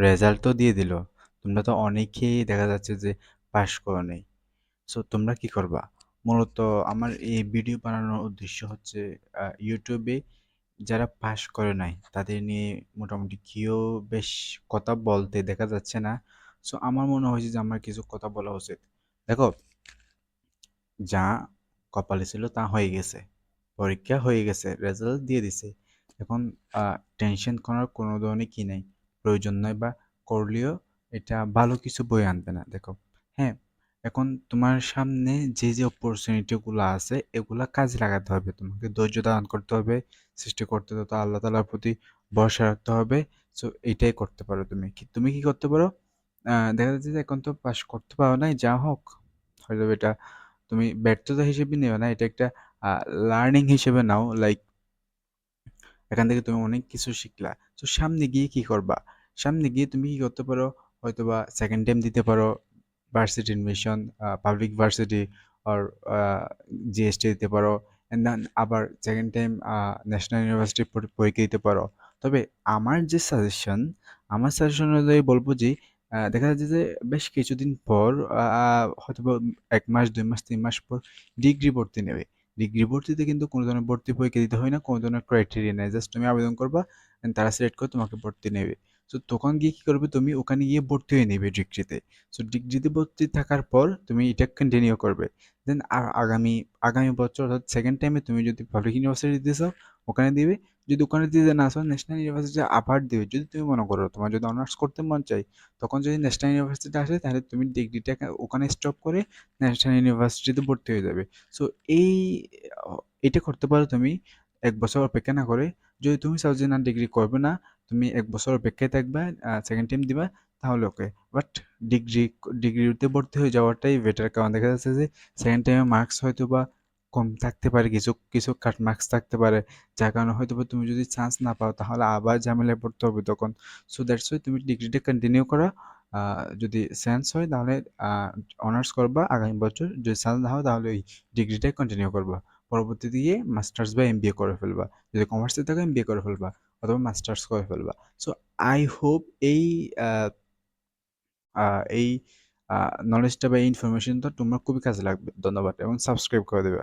Result তো দিয়ে দিল, তোমরা তো অনেকেই দেখা যাচ্ছে যে পাশ করো নাই। সো তোমরা কি করবা? মূলত আমার এই ভিডিও বানানোর উদ্দেশ্য হচ্ছে ইউটিউবে যারা পাশ করে নাই তাদের নিয়ে মোটামুটি কেউ বেশ কথা বলতে দেখা যাচ্ছে না। সো আমার মনে হয়েছে যে আমার কিছু কথা বলা উচিত। দেখো, যা কপালে ছিল তা হয়ে গেছে, পরীক্ষা হয়ে গেছে, রেজাল্ট দিয়ে দিছে। এখন টেনশন করার কোনো ধরনের কি নাই, প্রয়োজন নয়, বা করলেও এটা ভালো কিছু বই আনবে না। দেখো, হ্যাঁ, এখন তোমার সামনে যে যে অপরচুনিটিগুলো আছে এগুলা কাজে লাগাতে হবে, তোমাকে ধৈর্য ধারণ করতে হবে, সৃষ্টি করতে হবে, তো আল্লাহ তাআলার প্রতি ভরসা রাখতে হবে। সো এটাই করতে পারো। তুমি কি করতে পারো? দেখা যাচ্ছে যে এখন তো পাস করতে পারো নাই, যা হোক, হয়তো এটা তুমি ব্যর্থতা হিসেবে নিও না, এটা একটা লার্নিং হিসেবে নাও। লাইক, এখান থেকে তুমি অনেক কিছু শিখলা। তো সামনে গিয়ে কি করবা? সামনে গিয়ে তুমি কি করতে পারো? হয়তোবা সেকেন্ড টাইম দিতে পারো ভার্সিটি এডমিশন, পাবলিক ভার্সিটি, আর জিএসটি দিতে পারো। এন্ড দেন আবার সেকেন্ড টাইম ন্যাশনাল ইউনিভার্সিটি পরীক্ষা দিতে পারো। তবে আমার সাজেশন অনুযায়ী বলবো যে দেখা যাচ্ছে যে বেশ কিছুদিন পর, হয়তোবা 1 মাস 2 মাস 3 মাস পর ডিগ্রি ভর্তি নেবে। ডিগ্রি ভর্তিতে কিন্তু কোনো ধরনের ভর্তি পরীক্ষা দিতে হয় না, কোনো ধরনের ক্রাইটেরিয়া নেই, জাস্ট তুমি আবেদন করবা and তারা সিলেক্ট করে তোমাকে ভর্তি নেবে। তো তখন গিয়ে কি করবে, তুমি ওখানে গিয়ে ভর্তি হয়ে নেবে ডিগ্রিতে। সো ডিগ্রিতে ভর্তি থাকার পর তুমি এটা কন্টিনিউ করবে। দেন আর আগামী আগামী বছর অর্থাৎ সেকেন্ড টাইমে তুমি যদি পাবলিক ইউনিভার্সিটি দিতে চাও ওখানে দিবে। যদি ওখানে দিতে না চাও ন্যাশনাল ইউনিভার্সিটি আবার দিবে। যদি তুমি মনে করো তোমার যদি অনার্স করতে মন চাই, তখন যদি ন্যাশনাল ইউনিভার্সিটি আসে তাহলে তুমি ডিগ্রিটা ওখানে স্টপ করে ন্যাশনাল ইউনিভার্সিটিতে ভর্তি হয়ে যাবে। সো এই এটা করতে পারো তুমি 1 বছর অপেক্ষা না করে। যদি তুমি চাও যে না ডিগ্রি করবে না, তুমি 1 বছর অপেক্ষায় থাকবা, সেকেন্ড টাইম দিবা, তাহলে ওকে। বাট ডিগ্রি ডিগ্রিতে ভর্তি হয়ে যাওয়াটাই বেটার, কারণ দেখা যাচ্ছে যে সেকেন্ড টাইমে মার্কস হয়তো বা কম থাকতে পারে, কিছু কিছু কাট মার্কস থাকতে পারে, যার কারণে হয়তো বা তুমি যদি চান্স না পাও তাহলে আবার ঝামেলায় পড়তে হবে তখন। সো দ্যাটস ওয়াই তুমি ডিগ্রিটা কন্টিনিউ করো। যদি চান্স হয় তাহলে অনার্স করবা আগামী বছর, যদি চান্স না হয় তাহলে ওই ডিগ্রিটাই কন্টিনিউ করবা। পরবর্তী দিয়ে মাস্টার্স বা এমবিএ করে ফেলবা। যদি কমার্সে থাকো এমবিএ করে ফেলবা, অথবা মাস্টার্স করে ফেলবা। সো আই হোপ আহ, এই নলেজটা বা এই ইনফরমেশনটা তোমার খুবই কাজে লাগবে। ধন্যবাদ এবং সাবস্ক্রাইব করে দেবে।